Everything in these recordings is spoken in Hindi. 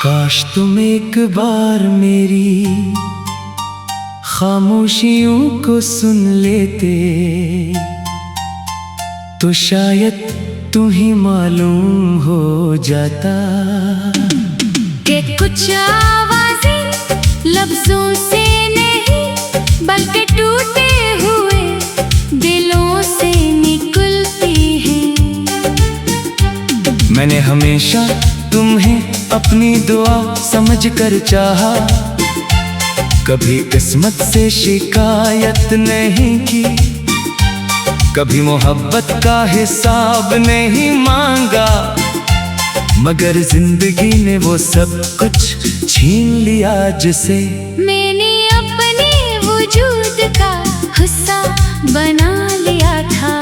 काश तुम एक बार मेरी खामोशियों को सुन लेते, तो शायद तुम्हें मालूम हो जाता कि कुछ आवाजें लफ्जों से नहीं बल्कि टूटे हुए दिलों से निकलती हैं। मैंने हमेशा तुम्हें अपनी दुआ समझकर चाहा, कभी किस्मत से शिकायत नहीं की, कभी मोहब्बत का हिसाब नहीं मांगा, मगर जिंदगी ने वो सब कुछ छीन लिया जिसे मैंने अपने वजूद का हिस्सा बना लिया था।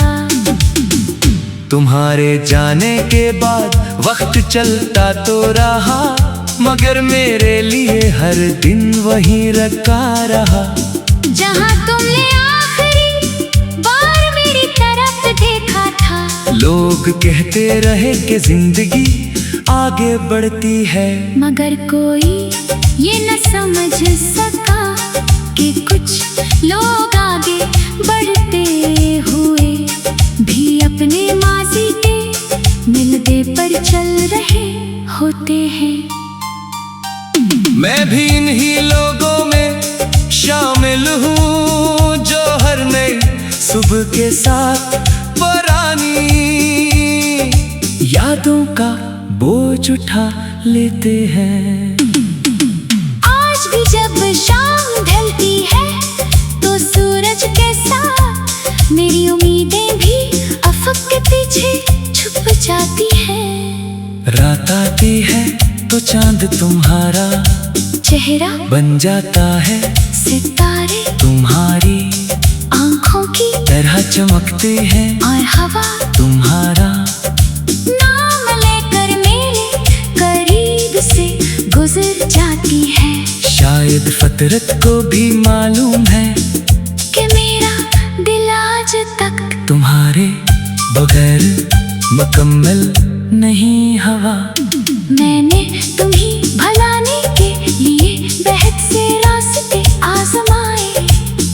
तुम्हारे जाने के बाद वक्त चलता तो रहा, मगर मेरे लिए हर दिन वही रखा रहा। जहाँ तुमने आखिरी बार मेरी तरफ देखा था, लोग कहते रहे कि जिंदगी आगे बढ़ती है, मगर कोई ये न समझ सका कि कुछ लोग आगे बढ़ते हुए भी अपने माजी के मिलते पर चल रहे होते हैं। मैं भी इन्हीं लोगों में शामिल हूँ जो हर नई सुबह के साथ पुरानी यादों का बोझ उठा लेते हैं। आज भी जब शाम ढलती है तो सूरज के साथ मेरी उम्मीदें भी अफक के पीछे छुप जाती हैं। रात आती है तो चांद तुम्हारा चेहरा बन जाता है, सितारे तुम्हारी आंखों की तरह चमकते हैं, और हवा तुम्हारा नाम लेकर मेरे करीब से गुजर जाती है। शायद फितरत को भी मालूम है कि मेरा दिल आज तक तुम्हारे बगैर मुकम्मल नहीं हवा। मैंने तुम्हें भलाने के लिए बेहद से रास्ते आजमाए,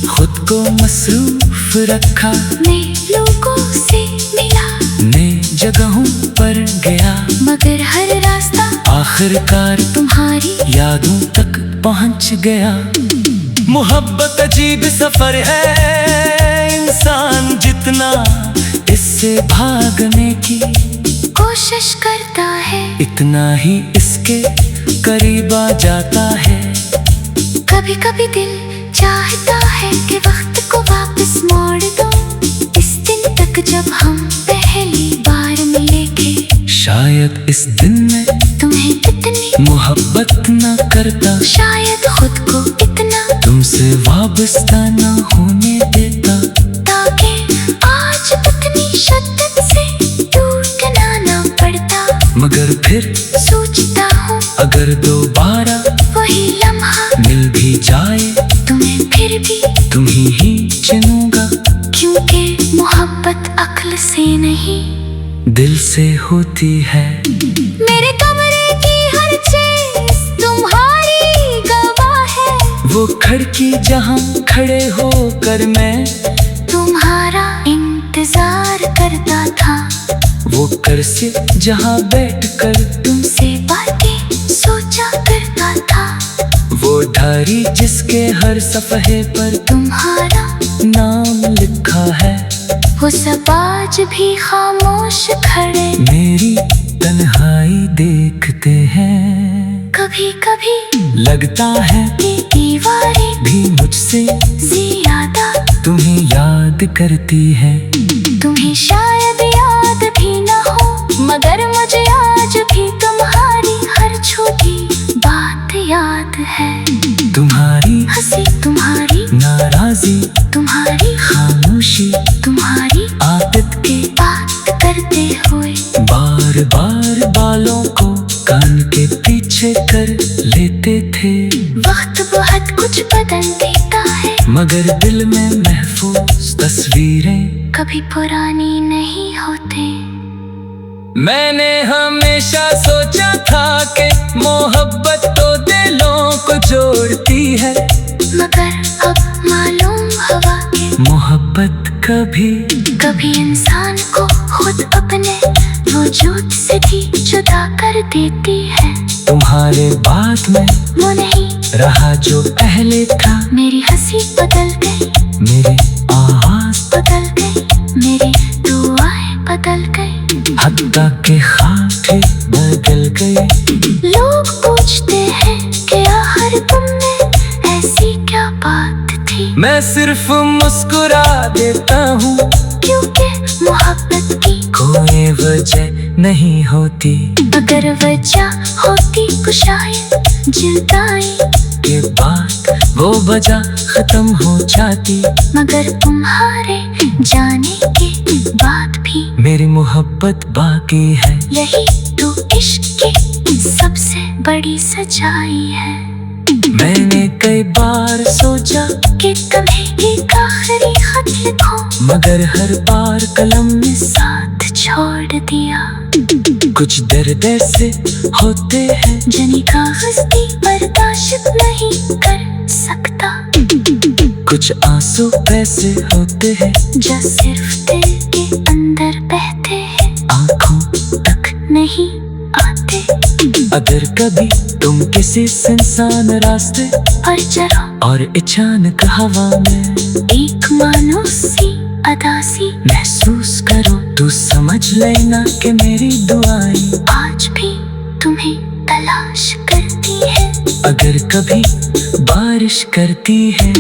खुद को मसरूफ रखा, नए लोगों से मिला, नई जगहों पर गया, मगर हर रास्ता आखिरकार तुम्हारी यादों तक पहुंच गया। मोहब्बत अजीब सफर है, इंसान जितना इससे भागने की कोशिश करता है, इतना ही इसके करीब आ जाता है। कभी कभी दिल चाहता है कि वक्त को वापस मोड़ दो, इस दिन तक जब हम पहली बार मिले थे। शायद इस दिन में तुम्हें इतनी मोहब्बत न करता, शायद खुद को इतना तुमसे वाबस्ता न होने देता, ताकि आज इतनी शिद्दत से टूटना ना पड़ता। मगर फिर सोचता हूँ अगर दोबारा वही लम्हा मिल भी जाए, तुम्हें फिर भी तुम्हें ही चुनूंगा, क्योंकि मोहब्बत अक्ल से नहीं दिल से होती है। मेरे कमरे की हर चीज तुम्हारी गवाह है, वो खिड़की जहाँ खड़े होकर मैं तुम्हारा इंतजार करता था, वो कुर्सी जहाँ बैठकर तुमसे बातें सोचा करता था, वो डायरी जिसके हर सफ़े पर तुम्हारा नाम लिखा है, वो सब आज भी खामोश खड़े मेरी तन्हाई देखते हैं। कभी कभी लगता है ये दीवारें भी मुझसे ज्यादा तुम्हें याद करती है। तुम्हें शायद याद भी न हो, मगर मुझे आज भी तुम्हारी हर छोटी बात याद है। तुम्हारी हंसी, तुम्हारी नाराजी, तुम्हारी खामोशी, तुम्हारी आदत के बात करते हुए बार बार बालों को कान के पीछे कर लेते थे। वक्त बहुत कुछ बदल देता है, मगर दिल में महफूज तस्वीरें कभी पुरानी नहीं होते। मैंने हमेशा सोचा था कि मोहब्बत कभी कभी इंसान को खुद अपने वजूद से भी जुदा कर देती है। तुम्हारे बात में वो नहीं रहा जो पहले था। मेरी हंसी बदल गई, मेरी आवाज बदल गई, मेरी दुआएं बदल गई, हत्ता के खाते बदल गए। लोग पूछते हैं कि आखिर तुम में ऐसी क्या बात थी। मैं सिर्फ मुस्कुरा देता हूँ, क्योंकि मोहब्बत की कोई वजह नहीं होती। अगर वजह होती तो शायद जुदाई के बाद वो वजह खत्म हो जाती। मगर तुम्हारे जाने के बाद भी मेरी मोहब्बत बाकी है। यही तो इश्क की सबसे बड़ी सच्चाई है। मैंने कई बार सोचा कि कभी एक आखिरी खत लिखो, मगर हर बार कलम में साथ छोड़ दिया। कुछ दर्द ऐसे होते हैं जनी कागज भी बर्दाश्त नहीं कर सकता। कुछ आंसू ऐसे होते हैं जो सिर्फ दिल के अंदर बहते हैं, आंखों तक नहीं आते। अगर कभी तुम किसी सुनसान रास्ते पर चलो और अचानक हवा में एक मानूसी अदासी महसूस करो, तू समझ लेना कि मेरी दुआएं आज भी तुम्हें तलाश करती है। अगर कभी बारिश करती है,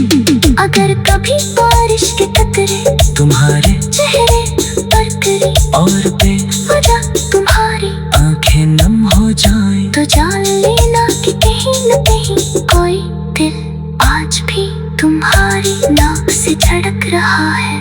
अगर कभी बारिश के कतरे तुम्हारे चेहरे पर गिरे और बेवजह तुम्हारी आंखें नम हो जाएं, तो जान लेना कि कहीं न कहीं कोई दिल आज भी तुम्हारी नाक से धड़क रहा है।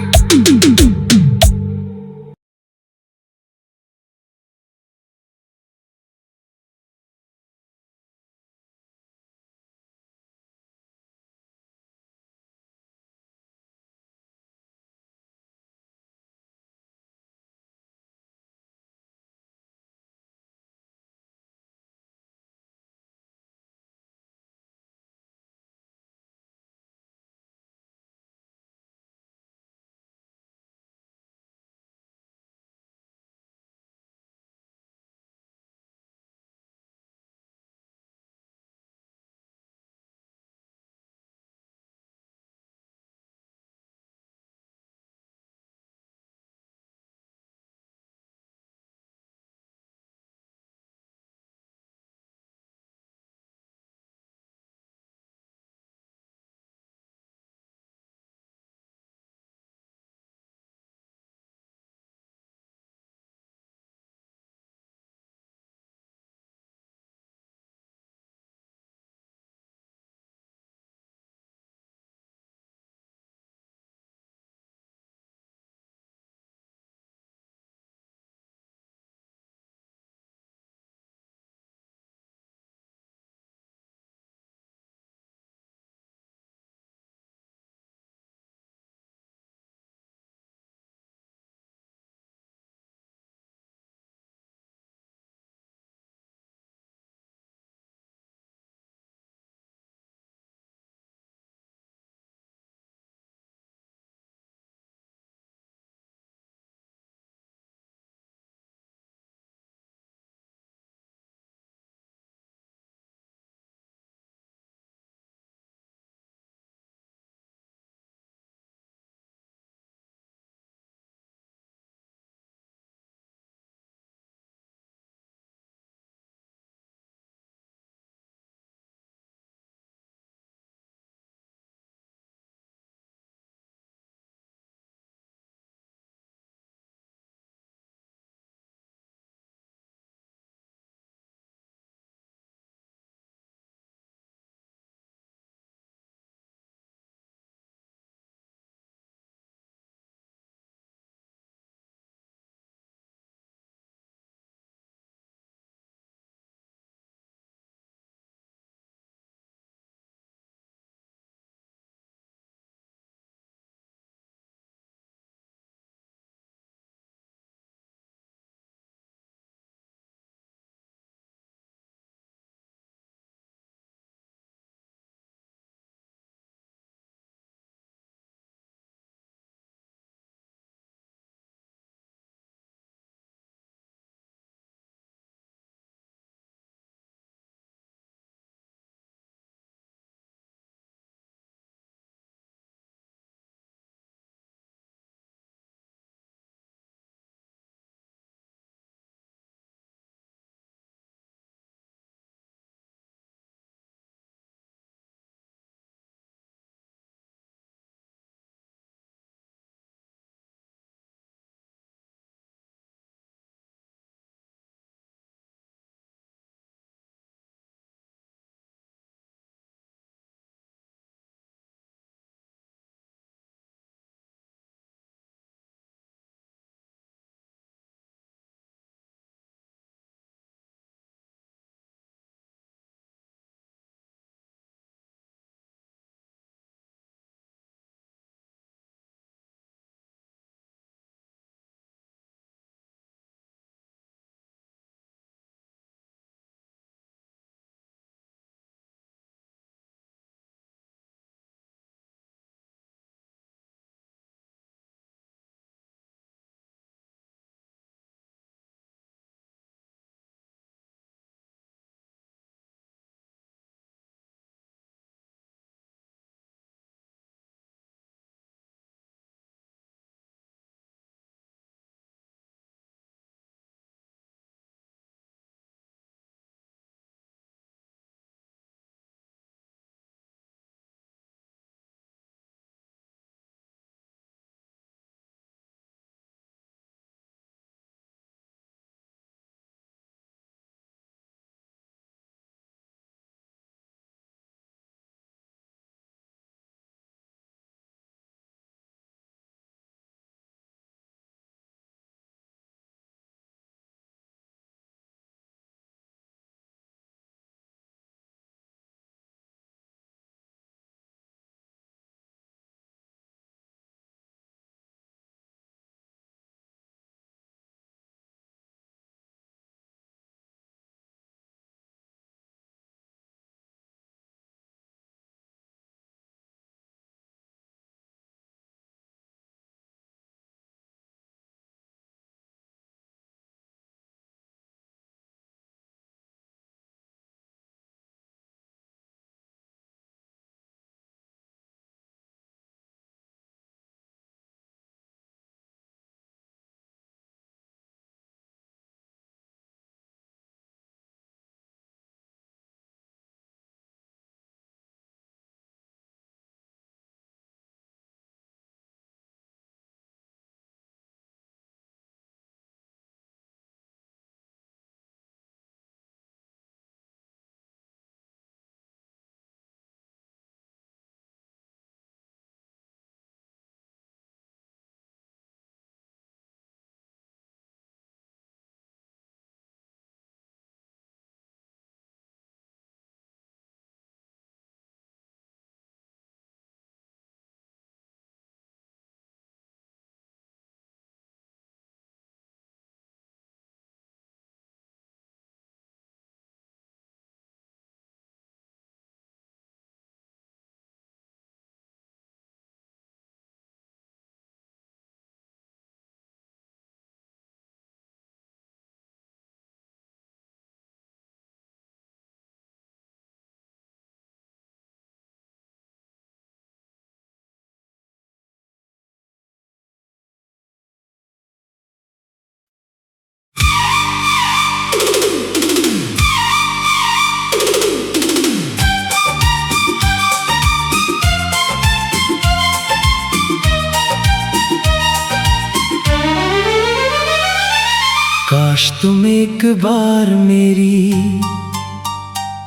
एक बार मेरी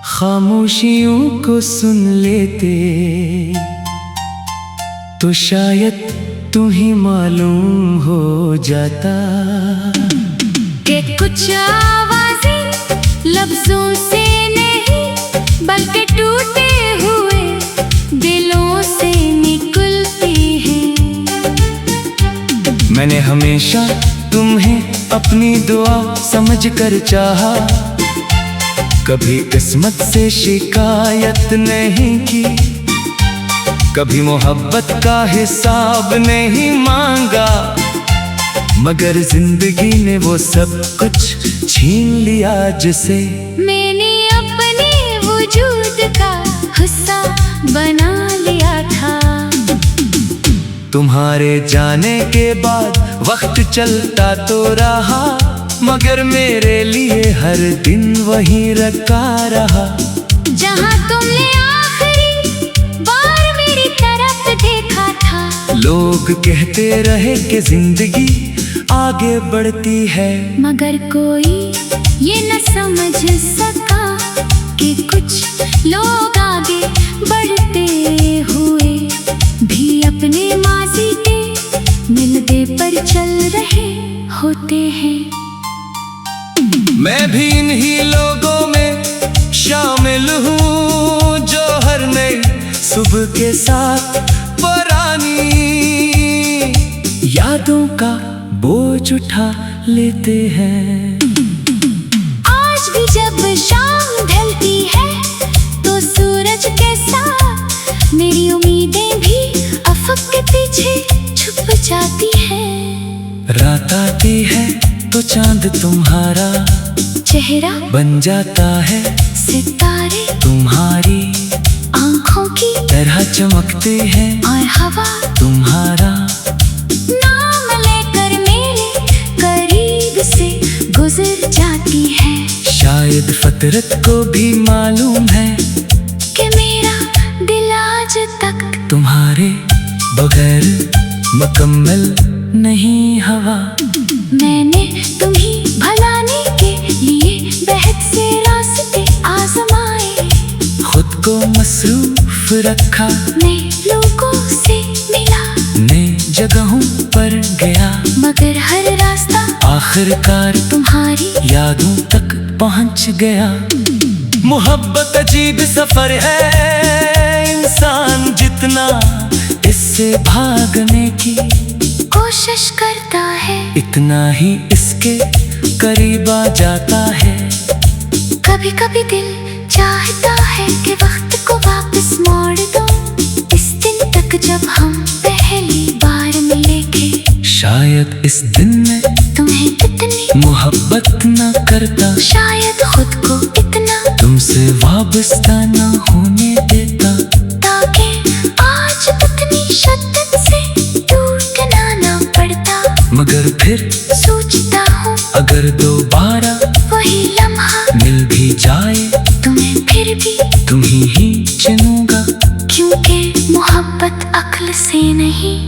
खामोशियों को सुन लेते तो शायद तुम्हें मालूम हो जाता कि कुछ आवाजें लफ्जों से नहीं बल्कि टूटे हुए दिलों से निकलती हैं। मैंने हमेशा तुम्हें अपनी दुआ समझकर चाहा, कभी किस्मत से शिकायत नहीं की, कभी मोहब्बत का हिसाब नहीं मांगा, मगर जिंदगी ने वो सब कुछ छीन लिया जिसे मैंने अपने वजूद का हिस्सा बना लिया था। तुम्हारे जाने के बाद वक्त चलता तो रहा, मगर मेरे लिए हर दिन वही रखा रहा। जहाँ तुमने आखिरी बार मेरी तरफ देखा था, लोग कहते रहे कि जिंदगी आगे बढ़ती है, मगर कोई ये न समझ सका कि कुछ लोग आगे बढ़ते हुए भी अपने माजी के मिलते पर चल रहे होते हैं। मैं भी इन्हीं लोगों में शामिल हूँ जो हर नई सुबह के साथ पुरानी यादों का बोझ उठा लेते हैं। आज भी जब शाम ढलती है तो सूरज के साथ मेरी उम्मीदें भी अफक के पीछे छुप जाती हैं। रात आती है तो चांद तुम्हारा चेहरा बन जाता है, सितारे तुम्हारी आंखों की तरह चमकते हैं, और हवा तुम्हारा नाम लेकर मेरे करीब से गुजर जाती है। शायद फितरत को भी मालूम है कि मेरा दिल आज तक तुम्हारे बगैर मुकम्मल नहीं हवा। मैंने तुम्हें भलाने के लिए बहुत से रास्ते आजमाए, खुद को मसरूफ रखा, नए लोगों से मिला, नई जगहों पर गया, मगर हर रास्ता आखिरकार तुम्हारी यादों तक पहुंच गया। मोहब्बत अजीब सफर है, इंसान जितना इससे भागने की कोशिश करता है, इतना ही इसके करीब आ जाता है। कभी कभी दिल चाहता है कि वक्त को वापस मोड़ दो, इस दिन तक जब हम पहली बार मिले थे। शायद इस दिन में तुम्हें इतनी मोहब्बत न करता, शायद खुद को इतना तुमसे वाबस्ता न होने देता, ताकि आज इतनी शिद्दत से टूटना ना पड़ता। मगर फिर सोचता हूँ अगर दोबारा वही लम्हा मिल भी जाए, तुम्हें फिर भी तुम्हें ही चुनूंगा, क्योंकि मोहब्बत अक्ल से नहीं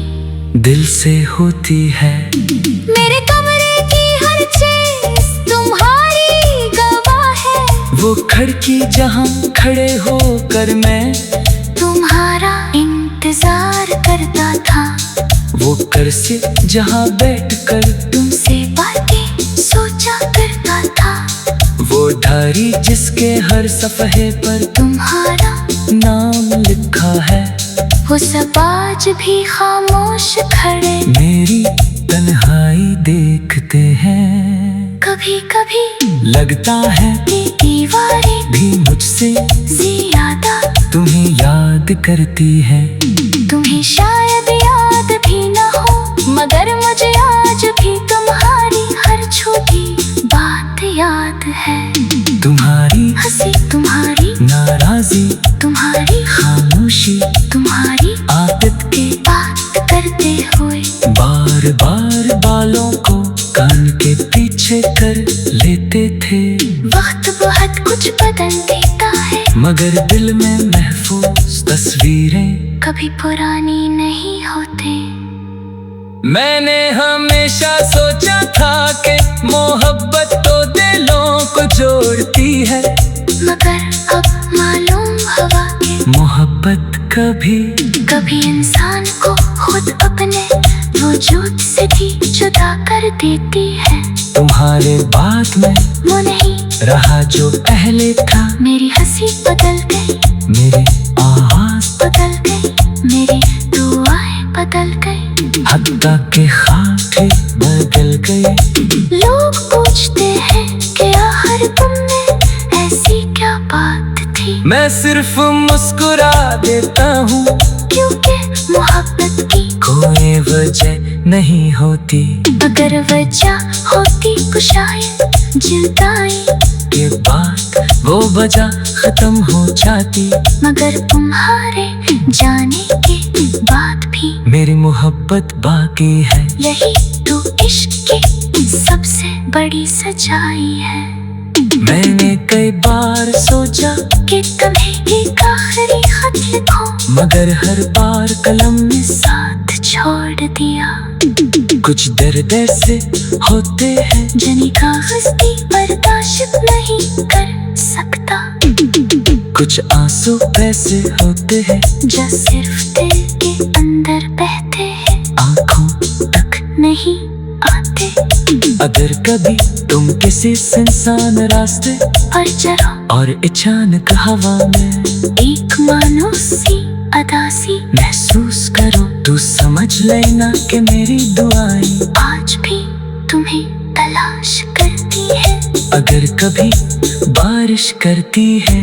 दिल से होती है। मेरे कमरे की हर चीज तुम्हारी गवाह है, वो खिड़की जहाँ खड़े होकर मैं तुम्हारा इंतजार करता था, वो कुर्सी जहाँ बैठकर तुमसे बातें सोचा करता था, वो डायरी जिसके हर सफ़े पर तुम्हारा नाम लिखा है, वो सब आज भी खामोश खड़े मेरी तन्हाई देखते हैं। कभी कभी लगता है ये दीवारें भी मुझसे ज्यादा तुम्हें याद करती है। तुम्हें शायद याद भी न हो, मगर मुझे आज भी तुम्हारी हर छोटी बात याद है। तुम्हारी हंसी, तुम्हारी नाराजी, तुम्हारी खामोशी, तुम्हारी आदत के बात करते हुए बार बार बालों को कान के पीछे कर लेते थे। वक्त बहुत कुछ बदल देता है, मगर दिल में महफूज तस्वीरें कभी पुरानी नहीं होते। मैंने हमेशा सोचा था कि मोहब्बत तो दिल को जोड़ती है, मगर अब मालूम हुआ कि मोहब्बत कभी कभी इंसान को खुद अपने वजूद से भी जुदा कर देती है। तुम्हारे बात में वो नहीं रहा जो पहले था, मेरी हंसी बदल गई, मेरी आवाज बदल गई, मेरी दुआएं बदल गई, हत्ता के खाते बदल गए। लोग पूछते हैं कि आखिर तुम में ऐसी क्या बात थी। मैं सिर्फ मुस्कुरा देता हूँ, क्योंकि मोहब्बत की कोई वजह नहीं होती, अगर वजह होती तो शायद जुदाई के बाद वो वजह खत्म हो जाती। मगर तुम्हारे जाने के बाद भी मेरी मोहब्बत बाकी है, यही तो इश्क की सबसे बड़ी सच्चाई है। मैंने कई बार सोचा कि तुम्हें एक आखिरी खत लिखो, मगर हर बार कलम में साथ छोड़ दिया। कुछ दर्द ऐसे होते हैं जनी कागज भी बर्दाश्त नहीं कर सकता, कुछ आंसू ऐसे होते हैं जो सिर्फ दिल के अंदर बहते हैं, आंखों तक नहीं आते। अगर कभी तुम किसी सुनसान रास्ते पर चलो और अचानक हवा में एक मानूसी अदासी महसूस करो, तू समझ लेना कि मेरी दुआएं आज भी तुम्हें तलाश करती है। अगर कभी बारिश करती है,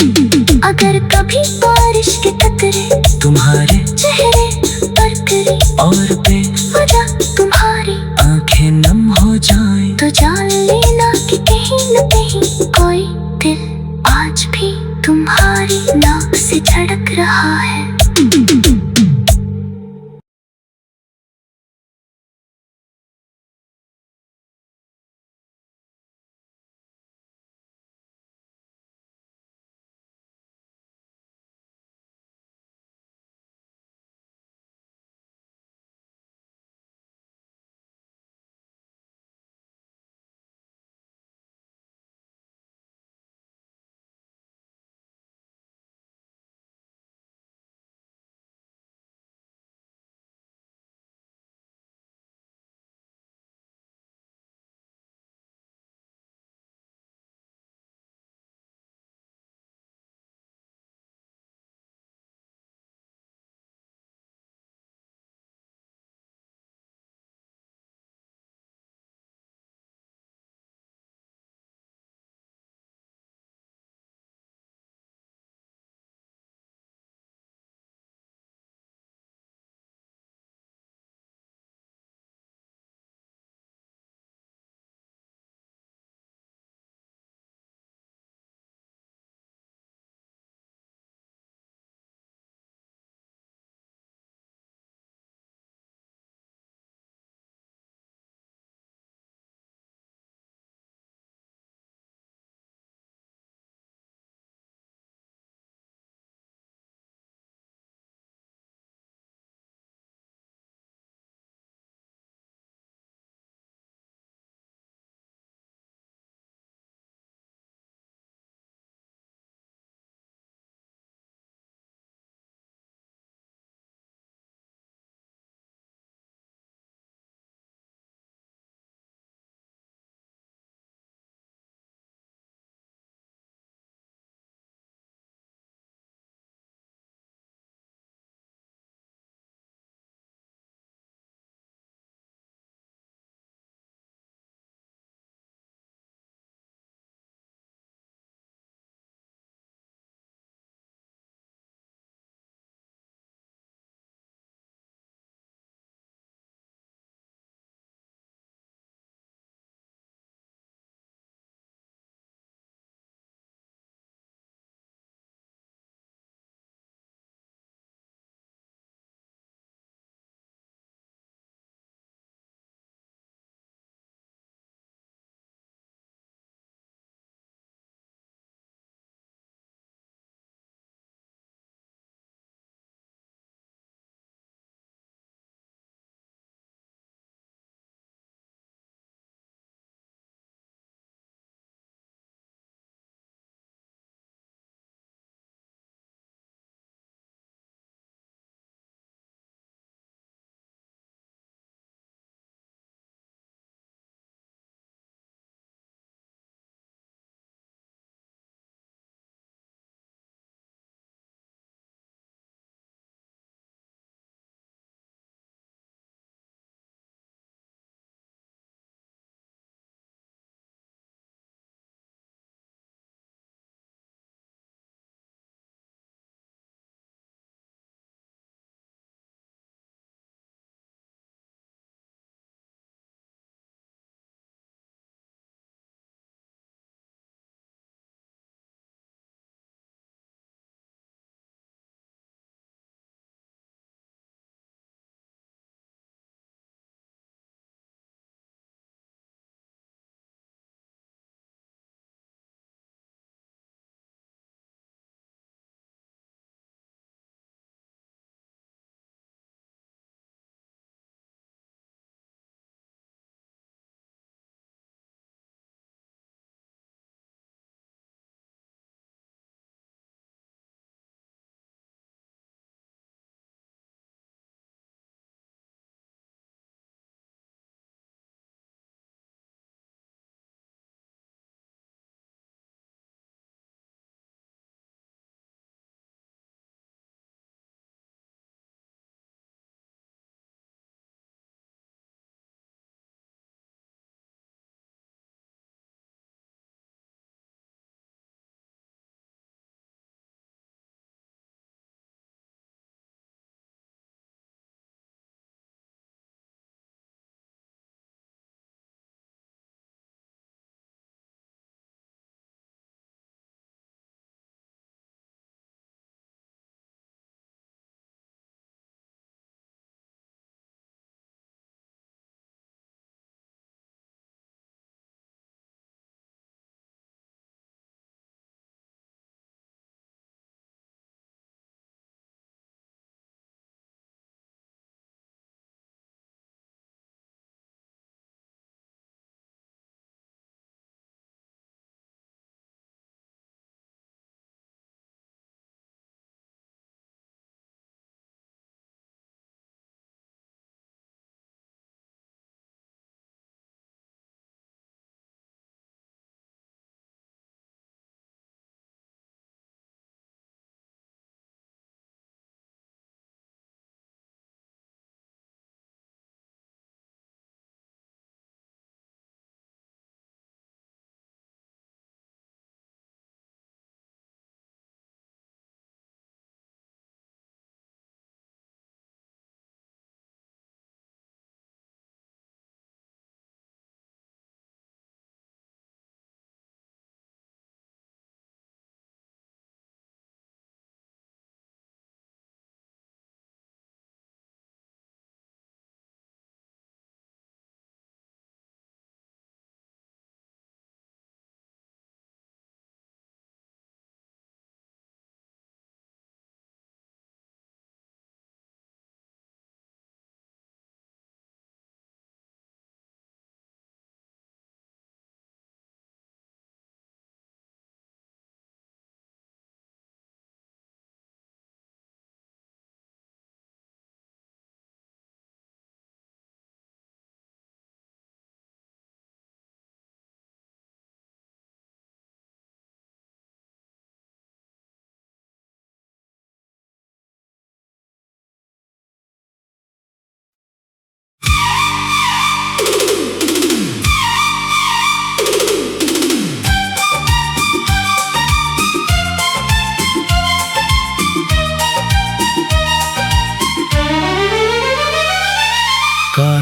अगर कभी बारिश के कतरे तुम्हारे चेहरे पर गिरे और बेवजह तुम्हारी आंखें नम हो जाएं, तो जान लेना कि कहीं न कहीं कोई दिल आज भी तुम्हारी नाक से धड़क रहा है।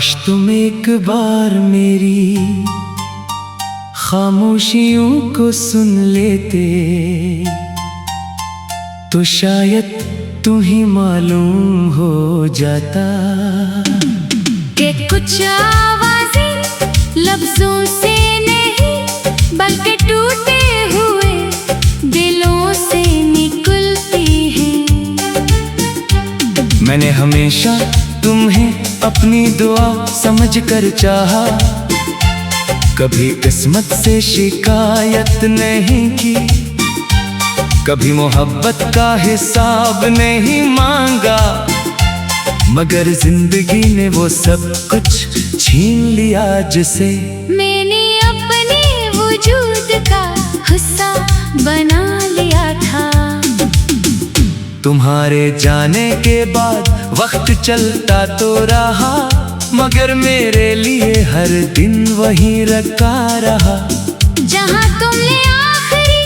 काश तुम एक बार मेरी खामोशियों को सुन लेते, तो शायद तुम्हें मालूम हो जाता कि कुछ आवाजें लफ्जों से नहीं बल्कि टूटे हुए दिलों से निकलती हैं। मैंने हमेशा तुम्हें अपनी दुआ समझकर चाहा, कभी किस्मत से शिकायत नहीं की, कभी मोहब्बत का हिसाब नहीं मांगा, मगर जिंदगी ने वो सब कुछ छीन लिया जिसे मैंने अपने वजूद का हिस्सा बना लिया था। तुम्हारे जाने के बाद वक्त चलता तो रहा, मगर मेरे लिए हर दिन वही रखा रहा। जहाँ तुमने आखिरी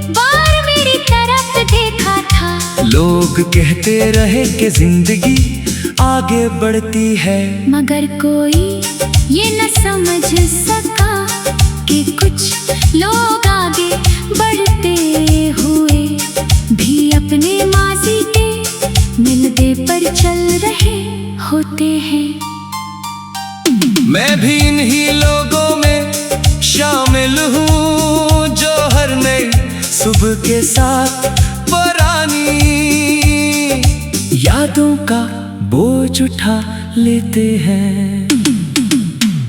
बार मेरी तरफ देखा था, लोग कहते रहे कि जिंदगी आगे बढ़ती है, मगर कोई ये न समझ सका कि कुछ लोग आगे बढ़ते हुए भी अपने माजी के मिलते पर चल रहे होते हैं। मैं भी इन्हीं लोगों में शामिल हूँ जो हर नई सुबह के साथ पुरानी यादों का बोझ उठा लेते हैं।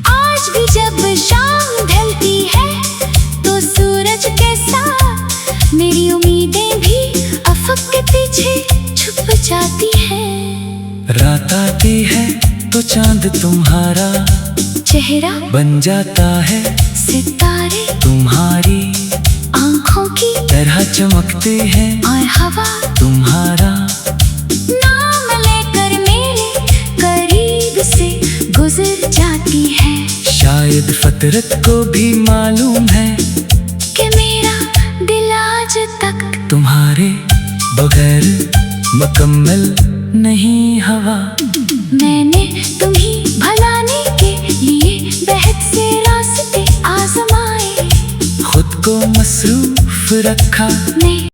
आज भी जब शाम ढलती है तो सूरज के साथ मेरी उम्मीदें भी अफक के पीछे छुप जाती हैं। रात आती है तो चांद तुम्हारा चेहरा बन जाता है, सितारे तुम्हारी आंखों की तरह चमकते हैं, और हवा तुम्हारा नाम लेकर मेरे करीब से गुजर जाती है। शायद फितरत को भी मालूम है कि मेरा दिल आज तक तुम्हारे बगैर मुकम्मल नहीं हवा। मैंने तुम्हें भलाने के लिए बहुत से रास्ते आजमाए, खुद को मसरूफ रखा मैं